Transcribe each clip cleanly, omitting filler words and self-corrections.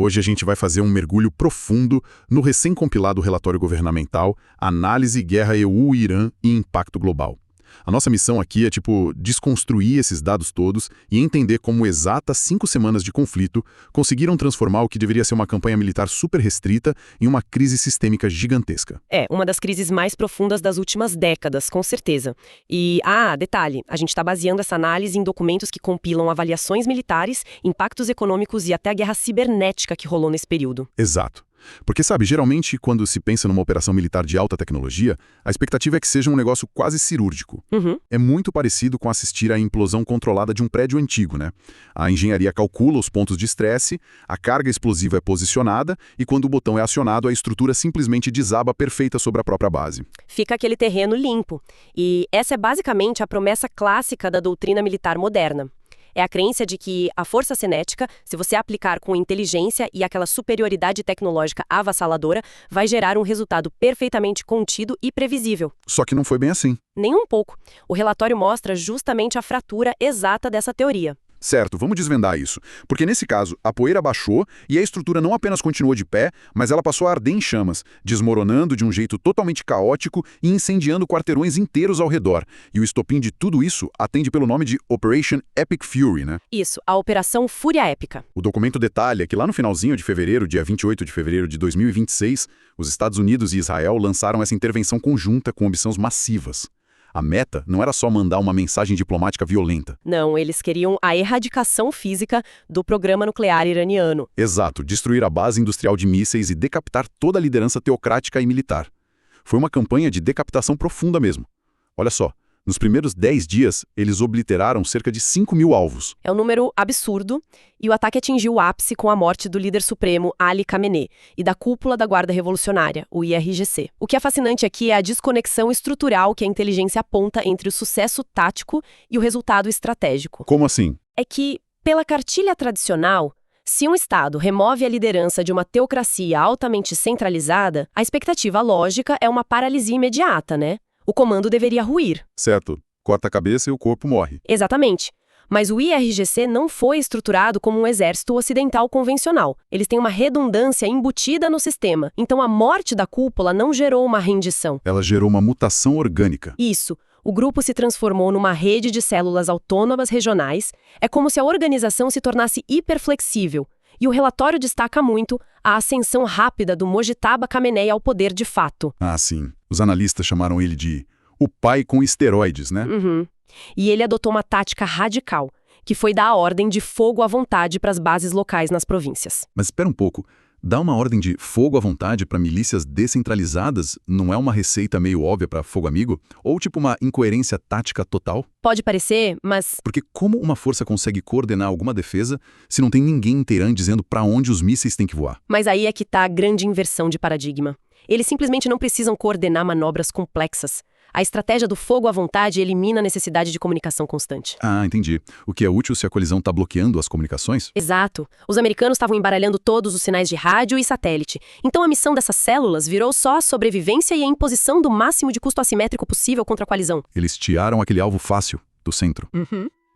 Hoje a gente vai fazer um mergulho profundo no recém-compilado relatório governamental Análise Guerra EU-Irã e Impacto Global. A nossa missão aqui é, desconstruir esses dados todos e entender como exatas 5 semanas de conflito conseguiram transformar o que deveria ser uma campanha militar super restrita em uma crise sistêmica gigantesca. É, uma das crises mais profundas das últimas décadas, com certeza. E, detalhe, a gente está baseando essa análise em documentos que compilam avaliações militares, impactos econômicos e até a guerra cibernética que rolou nesse período. Exato. Porque, geralmente, quando se pensa numa operação militar de alta tecnologia, a expectativa é que seja um negócio quase cirúrgico. É muito parecido com assistir à implosão controlada de um prédio antigo, né? A engenharia calcula os pontos de estresse, a carga explosiva é posicionada e quando o botão é acionado, a estrutura simplesmente desaba perfeita sobre a própria base. Fica aquele terreno limpo. E essa é basicamente a promessa clássica da doutrina militar moderna. É a crença de que a força cinética, se você aplicar com inteligência e aquela superioridade tecnológica avassaladora, vai gerar um resultado perfeitamente contido e previsível. Só que não foi bem assim. Nem um pouco. O relatório mostra justamente a fratura exata dessa teoria. Certo, vamos desvendar isso. Porque nesse caso, a poeira baixou e a estrutura não apenas continuou de pé, mas ela passou a arder em chamas, desmoronando de um jeito totalmente caótico e incendiando quarteirões inteiros ao redor. E o estopim de tudo isso atende pelo nome de Operation Epic Fury, né? Isso, a Operação Fúria Épica. O documento detalha que lá no finalzinho de fevereiro, dia 28 de fevereiro de 2026, os Estados Unidos e Israel lançaram essa intervenção conjunta com ambições massivas. A meta não era só mandar uma mensagem diplomática violenta. Não, eles queriam a erradicação física do programa nuclear iraniano. Exato, destruir a base industrial de mísseis e decapitar toda a liderança teocrática e militar. Foi uma campanha de decapitação profunda mesmo. Olha só, nos primeiros 10 dias, eles obliteraram cerca de 5.000 alvos. É um número absurdo, e o ataque atingiu o ápice com a morte do líder supremo Ali Khamenei e da cúpula da Guarda Revolucionária, o IRGC. O que é fascinante aqui é a desconexão estrutural que a inteligência aponta entre o sucesso tático e o resultado estratégico. Como assim? É que, pela cartilha tradicional, se um Estado remove a liderança de uma teocracia altamente centralizada, a expectativa lógica é uma paralisia imediata, né? O comando deveria ruir. Certo. Corta a cabeça e o corpo morre. Exatamente. Mas o IRGC não foi estruturado como um exército ocidental convencional. Eles têm uma redundância embutida no sistema. Então a morte da cúpula não gerou uma rendição. Ela gerou uma mutação orgânica. Isso. O grupo se transformou numa rede de células autônomas regionais. É como se a organização se tornasse hiperflexível. E o relatório destaca muito a ascensão rápida do Mojtaba Khamenei ao poder de fato. Ah, sim. Os analistas chamaram ele de o pai com esteroides, né? E ele adotou uma tática radical, que foi dar a ordem de fogo à vontade para as bases locais nas províncias. Mas espera um pouco. Dar uma ordem de fogo à vontade para milícias descentralizadas não é uma receita meio óbvia para fogo amigo? Ou uma incoerência tática total? Pode parecer, mas... Porque como uma força consegue coordenar alguma defesa se não tem ninguém em Teherã dizendo para onde os mísseis têm que voar? Mas aí é que está a grande inversão de paradigma. Eles simplesmente não precisam coordenar manobras complexas. A estratégia do fogo à vontade elimina a necessidade de comunicação constante. Ah, entendi. O que é útil se a colisão está bloqueando as comunicações? Exato. Os americanos estavam embaralhando todos os sinais de rádio e satélite. Então a missão dessas células virou só a sobrevivência e a imposição do máximo de custo assimétrico possível contra a coalizão. Eles tiraram aquele alvo fácil do centro.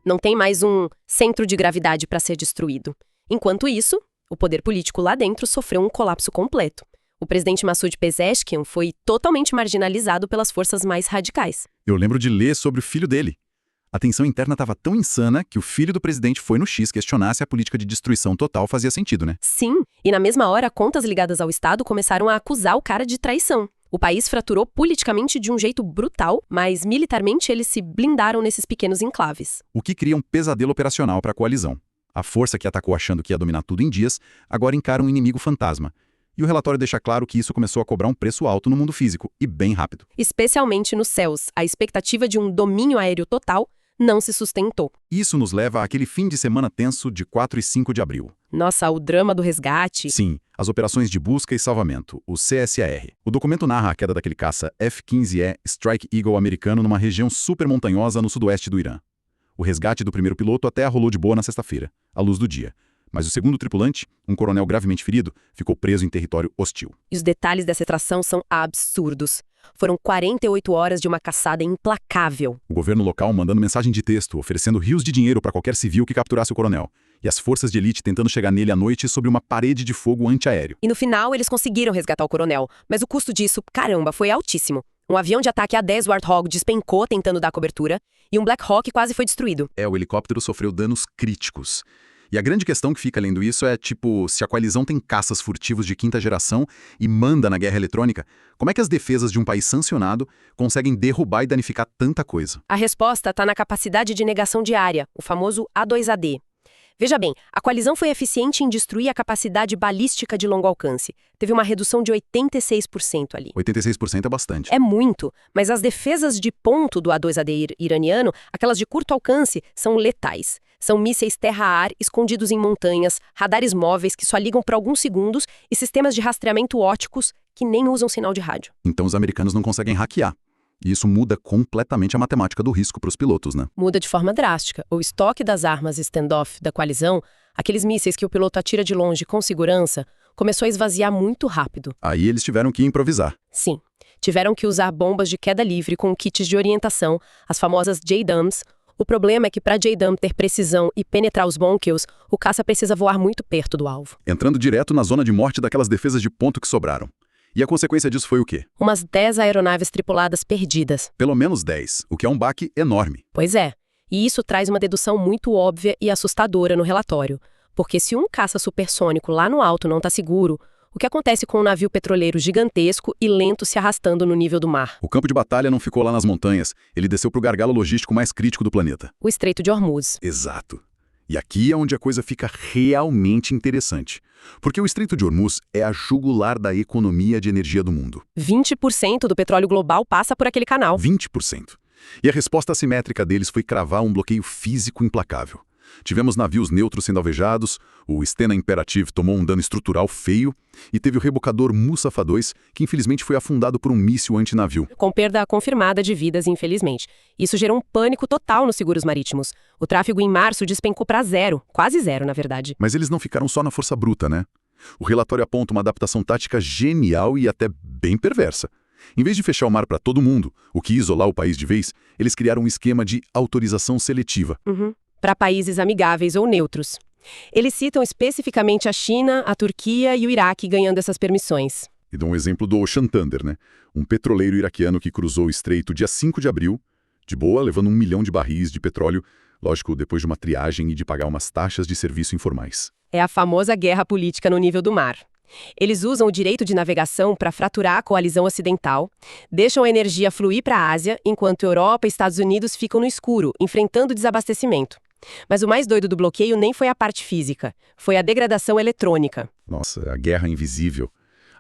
Não tem mais um centro de gravidade para ser destruído. Enquanto isso, o poder político lá dentro sofreu um colapso completo. O presidente Massoud Pezeshkian foi totalmente marginalizado pelas forças mais radicais. Eu lembro de ler sobre o filho dele. A tensão interna estava tão insana que o filho do presidente foi no X questionar se a política de destruição total fazia sentido, né? Sim, e na mesma hora, contas ligadas ao Estado começaram a acusar o cara de traição. O país fraturou politicamente de um jeito brutal, mas militarmente eles se blindaram nesses pequenos enclaves. O que cria um pesadelo operacional para a coalizão. A força que atacou achando que ia dominar tudo em dias, agora encara um inimigo fantasma. E o relatório deixa claro que isso começou a cobrar um preço alto no mundo físico, e bem rápido. Especialmente nos céus, a expectativa de um domínio aéreo total não se sustentou. Isso nos leva àquele fim de semana tenso de 4 e 5 de abril. Nossa, o drama do resgate. Sim, as operações de busca e salvamento, o CSAR. O documento narra a queda daquele caça F-15E Strike Eagle americano numa região super montanhosa no sudoeste do Irã. O resgate do primeiro piloto até rolou de boa na sexta-feira, à luz do dia. Mas o segundo tripulante, um coronel gravemente ferido, ficou preso em território hostil. E os detalhes dessa extração são absurdos. Foram 48 horas de uma caçada implacável. O governo local mandando mensagem de texto, oferecendo rios de dinheiro para qualquer civil que capturasse o coronel. E as forças de elite tentando chegar nele à noite sobre uma parede de fogo antiaéreo. E no final, eles conseguiram resgatar o coronel. Mas o custo disso, caramba, foi altíssimo. Um avião de ataque A-10 Warthog despencou tentando dar cobertura, e um Black Hawk quase foi destruído. O helicóptero sofreu danos críticos. E a grande questão que fica lendo isso é, se a coalizão tem caças furtivos de quinta geração e manda na guerra eletrônica, como é que as defesas de um país sancionado conseguem derrubar e danificar tanta coisa? A resposta está na capacidade de negação diária, o famoso A2AD. Veja bem, a coalizão foi eficiente em destruir a capacidade balística de longo alcance. Teve uma redução de 86% ali. 86% é bastante. É muito, mas as defesas de ponto do A2AD iraniano, aquelas de curto alcance, são letais. São mísseis terra-ar escondidos em montanhas, radares móveis que só ligam por alguns segundos e sistemas de rastreamento óticos que nem usam sinal de rádio. Então os americanos não conseguem hackear. E isso muda completamente a matemática do risco para os pilotos, né? Muda de forma drástica. O estoque das armas standoff da coalizão, aqueles mísseis que o piloto atira de longe com segurança, começou a esvaziar muito rápido. Aí eles tiveram que improvisar. Sim. Tiveram que usar bombas de queda livre com kits de orientação, as famosas JDAMs. O problema é que para JDAM ter precisão e penetrar os bunkers, o caça precisa voar muito perto do alvo. Entrando direto na zona de morte daquelas defesas de ponto que sobraram. E a consequência disso foi o quê? Umas 10 aeronaves tripuladas perdidas. Pelo menos 10, o que é um baque enorme. Pois é. E isso traz uma dedução muito óbvia e assustadora no relatório. Porque se um caça supersônico lá no alto não está seguro, o que acontece com um navio petroleiro gigantesco e lento se arrastando no nível do mar? O campo de batalha não ficou lá nas montanhas, ele desceu para o gargalo logístico mais crítico do planeta. O Estreito de Hormuz. Exato. E aqui é onde a coisa fica realmente interessante. Porque o Estreito de Hormuz é a jugular da economia de energia do mundo. 20% do petróleo global passa por aquele canal. 20%. E a resposta assimétrica deles foi cravar um bloqueio físico implacável. Tivemos navios neutros sendo alvejados, o Stena Imperative tomou um dano estrutural feio e teve o rebocador Musafa II, que infelizmente foi afundado por um míssil antinavio. Com perda confirmada de vidas, infelizmente. Isso gerou um pânico total nos seguros marítimos. O tráfego em março despencou para zero, quase zero, na verdade. Mas eles não ficaram só na força bruta, né? O relatório aponta uma adaptação tática genial e até bem perversa. Em vez de fechar o mar para todo mundo, o que ia isolar o país de vez, eles criaram um esquema de autorização seletiva. Para países amigáveis ou neutros. Eles citam especificamente a China, a Turquia e o Iraque ganhando essas permissões. E dão um exemplo do Ocean Thunder, né? Um petroleiro iraquiano que cruzou o estreito dia 5 de abril, de boa, levando 1 milhão de barris de petróleo, lógico, depois de uma triagem e de pagar umas taxas de serviço informais. É a famosa guerra política no nível do mar. Eles usam o direito de navegação para fraturar a coalizão ocidental, deixam a energia fluir para a Ásia, enquanto Europa e Estados Unidos ficam no escuro, enfrentando desabastecimento. Mas o mais doido do bloqueio nem foi a parte física, foi a degradação eletrônica. Nossa, a guerra invisível.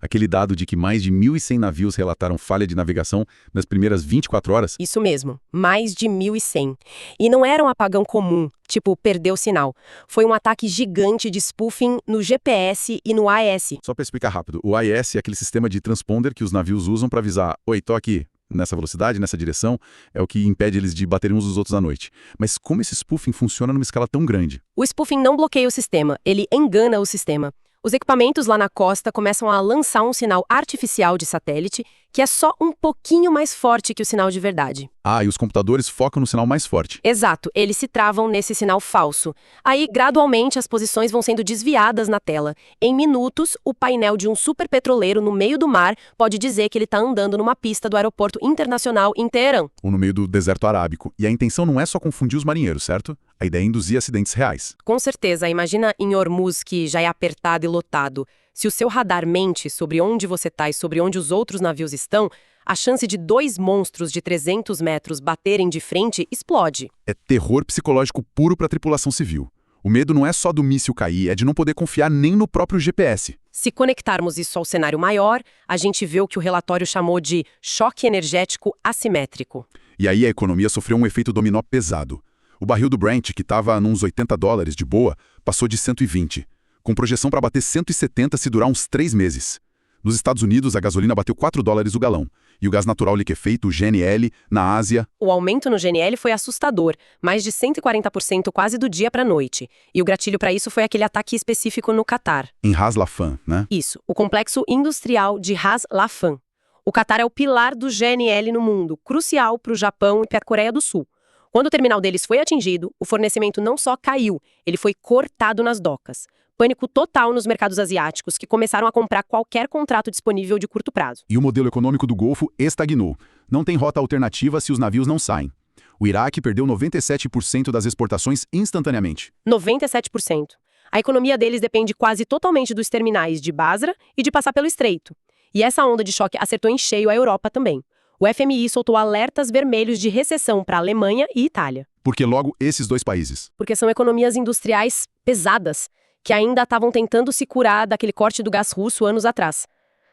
Aquele dado de que mais de 1.100 navios relataram falha de navegação nas primeiras 24 horas? Isso mesmo, mais de 1.100. E não era um apagão comum, tipo, perdeu o sinal. Foi um ataque gigante de spoofing no GPS e no AES. Só para explicar rápido, o AES é aquele sistema de transponder que os navios usam para avisar: oi, tô aqui. Nessa velocidade, nessa direção, é o que impede eles de baterem uns dos outros à noite. Mas como esse spoofing funciona numa escala tão grande? O spoofing não bloqueia o sistema, ele engana o sistema. Os equipamentos lá na costa começam a lançar um sinal artificial de satélite que é só um pouquinho mais forte que o sinal de verdade. Ah, e os computadores focam no sinal mais forte. Exato, eles se travam nesse sinal falso. Aí, gradualmente, as posições vão sendo desviadas na tela. Em minutos, o painel de um superpetroleiro no meio do mar pode dizer que ele está andando numa pista do aeroporto internacional em Teherã. Ou no meio do deserto arábico. E a intenção não é só confundir os marinheiros, certo? A ideia é induzir acidentes reais. Com certeza, imagina em Hormuz, que já é apertado e lotado. Se o seu radar mente sobre onde você está e sobre onde os outros navios estão, a chance de 2 monstros de 300 metros baterem de frente explode. É terror psicológico puro para a tripulação civil. O medo não é só do míssil cair, é de não poder confiar nem no próprio GPS. Se conectarmos isso ao cenário maior, a gente vê o que o relatório chamou de choque energético assimétrico. E aí a economia sofreu um efeito dominó pesado. O barril do Brent, que estava nos $80 de boa, passou de 120, com projeção para bater 170 se durar uns 3 meses. Nos Estados Unidos, a gasolina bateu $4 o galão, e o gás natural liquefeito, o GNL, na Ásia... O aumento no GNL foi assustador, mais de 140% quase do dia para a noite. E o gatilho para isso foi aquele ataque específico no Catar. Em Ras Laffan, né? Isso, o complexo industrial de Ras Laffan. O Catar é o pilar do GNL no mundo, crucial para o Japão e para a Coreia do Sul. Quando o terminal deles foi atingido, o fornecimento não só caiu, ele foi cortado nas docas. Pânico total nos mercados asiáticos, que começaram a comprar qualquer contrato disponível de curto prazo. E o modelo econômico do Golfo estagnou. Não tem rota alternativa se os navios não saem. O Iraque perdeu 97% das exportações instantaneamente. 97%. A economia deles depende quase totalmente dos terminais de Basra e de passar pelo Estreito. E essa onda de choque acertou em cheio a Europa também. O FMI soltou alertas vermelhos de recessão para a Alemanha e Itália. Por que logo esses dois países? Porque são economias industriais pesadas, que ainda estavam tentando se curar daquele corte do gás russo anos atrás.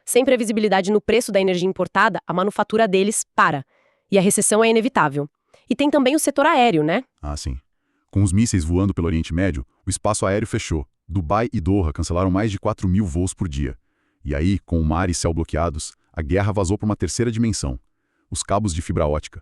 Sem previsibilidade no preço da energia importada, a manufatura deles para. E a recessão é inevitável. E tem também o setor aéreo, né? Ah, sim. Com os mísseis voando pelo Oriente Médio, o espaço aéreo fechou. Dubai e Doha cancelaram mais de 4.000 voos por dia. E aí, com o mar e céu bloqueados, a guerra vazou para uma terceira dimensão. Os cabos de fibra ótica.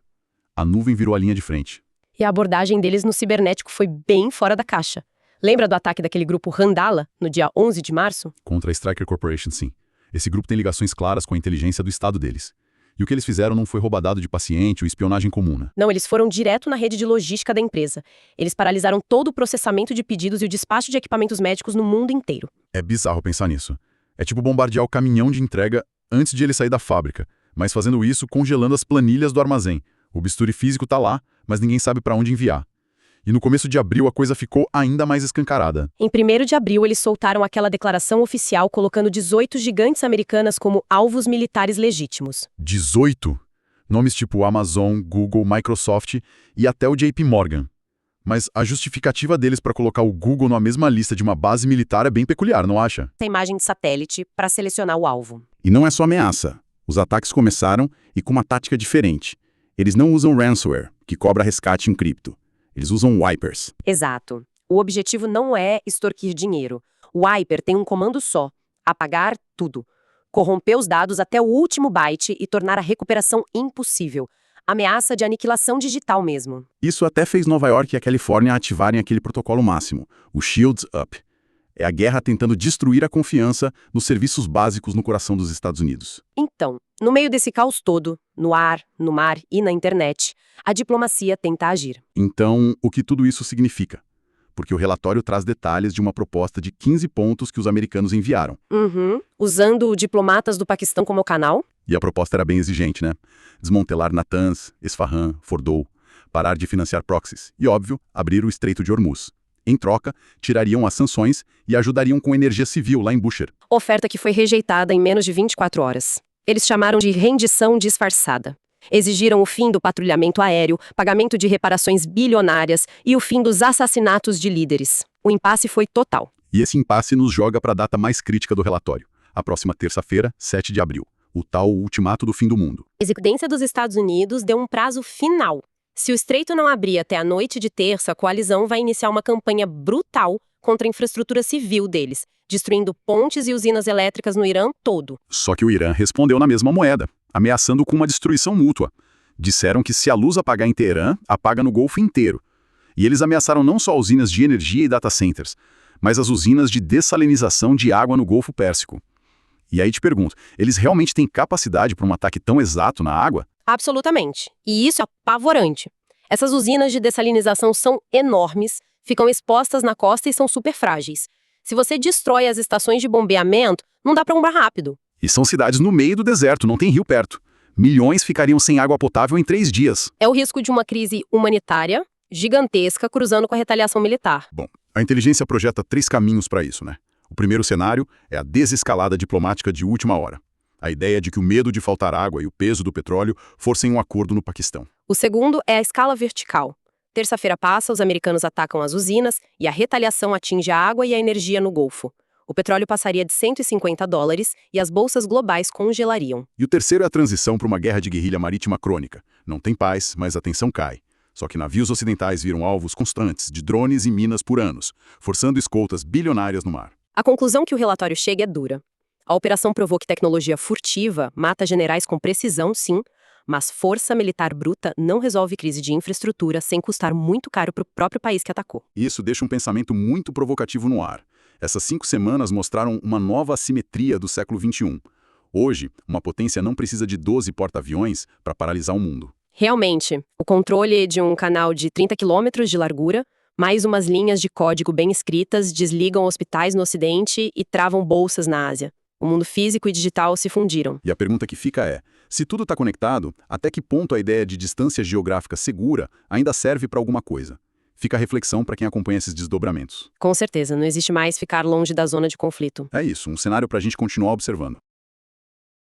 A nuvem virou a linha de frente. E a abordagem deles no cibernético foi bem fora da caixa. Lembra do ataque daquele grupo Randala, no dia 11 de março? Contra a Stryker Corporation, sim. Esse grupo tem ligações claras com a inteligência do estado deles. E o que eles fizeram não foi roubadado de paciente ou espionagem comum, né? Não, eles foram direto na rede de logística da empresa. Eles paralisaram todo o processamento de pedidos e o despacho de equipamentos médicos no mundo inteiro. É bizarro pensar nisso. É tipo bombardear o caminhão de entrega antes de ele sair da fábrica, mas fazendo isso congelando as planilhas do armazém. O bisturi físico tá lá, mas ninguém sabe para onde enviar. E no começo de abril a coisa ficou ainda mais escancarada. Em 1º de abril, eles soltaram aquela declaração oficial colocando 18 gigantes americanas como alvos militares legítimos. 18? Nomes tipo Amazon, Google, Microsoft e até o JP Morgan. Mas a justificativa deles para colocar o Google na mesma lista de uma base militar é bem peculiar, não acha? Essa imagem de satélite para selecionar o alvo. E não é só ameaça. Os ataques começaram e com uma tática diferente. Eles não usam ransomware, que cobra resgate em cripto. Eles usam wipers. Exato. O objetivo não é extorquir dinheiro. O wiper tem um comando só: apagar tudo. Corromper os dados até o último byte e tornar a recuperação impossível. Ameaça de aniquilação digital mesmo. Isso até fez Nova York e a Califórnia ativarem aquele protocolo máximo, o Shields Up. É a guerra tentando destruir a confiança nos serviços básicos no coração dos Estados Unidos. Então, no meio desse caos todo, no ar, no mar e na internet, a diplomacia tenta agir. Então, o que tudo isso significa? Porque o relatório traz detalhes de uma proposta de 15 pontos que os americanos enviaram. Usando diplomatas do Paquistão como canal? E a proposta era bem exigente, né? Desmantelar Natanz, Esfahan, Fordow, parar de financiar proxies e, óbvio, abrir o Estreito de Hormuz. Em troca, tirariam as sanções e ajudariam com energia civil lá em Bushehr. Oferta que foi rejeitada em menos de 24 horas. Eles chamaram de rendição disfarçada. Exigiram o fim do patrulhamento aéreo, pagamento de reparações bilionárias e o fim dos assassinatos de líderes. O impasse foi total. E esse impasse nos joga para a data mais crítica do relatório, a próxima terça-feira, 7 de abril, o tal ultimato do fim do mundo. A presidência dos Estados Unidos deu um prazo final. Se o estreito não abrir até a noite de terça, a coalizão vai iniciar uma campanha brutal contra a infraestrutura civil deles, destruindo pontes e usinas elétricas no Irã todo. Só que o Irã respondeu na mesma moeda, ameaçando com uma destruição mútua. Disseram que se a luz apagar em Teherã, apaga no Golfo inteiro. E eles ameaçaram não só usinas de energia e data centers, mas as usinas de dessalinização de água no Golfo Pérsico. E aí te pergunto, eles realmente têm capacidade para um ataque tão exato na água? Absolutamente. E isso é apavorante. Essas usinas de dessalinização são enormes, ficam expostas na costa e são super frágeis. Se você destrói as estações de bombeamento, não dá para bombar rápido. E são cidades no meio do deserto, não tem rio perto. Milhões ficariam sem água potável em 3 dias. É o risco de uma crise humanitária gigantesca cruzando com a retaliação militar. Bom, a inteligência projeta 3 caminhos para isso, né? O primeiro cenário é a desescalada diplomática de última hora. A ideia de que o medo de faltar água e o peso do petróleo forcem um acordo no Paquistão. O segundo é a escala vertical. Terça-feira passa, os americanos atacam as usinas e a retaliação atinge a água e a energia no Golfo. O petróleo passaria de $150 e as bolsas globais congelariam. E o terceiro é a transição para uma guerra de guerrilha marítima crônica. Não tem paz, mas a tensão cai. Só que navios ocidentais viram alvos constantes de drones e minas por anos, forçando escoltas bilionárias no mar. A conclusão que o relatório chega é dura. A operação provou que tecnologia furtiva mata generais com precisão, sim, mas força militar bruta não resolve crise de infraestrutura sem custar muito caro para o próprio país que atacou. Isso deixa um pensamento muito provocativo no ar. Essas 5 semanas mostraram uma nova assimetria do século XXI. Hoje, uma potência não precisa de 12 porta-aviões para paralisar o mundo. Realmente, o controle de um canal de 30 quilômetros de largura, mais umas linhas de código bem escritas, desligam hospitais no Ocidente e travam bolsas na Ásia. O mundo físico e digital se fundiram. E a pergunta que fica é, se tudo está conectado, até que ponto a ideia de distância geográfica segura ainda serve para alguma coisa? Fica a reflexão para quem acompanha esses desdobramentos. Com certeza, não existe mais ficar longe da zona de conflito. É isso, um cenário para a gente continuar observando.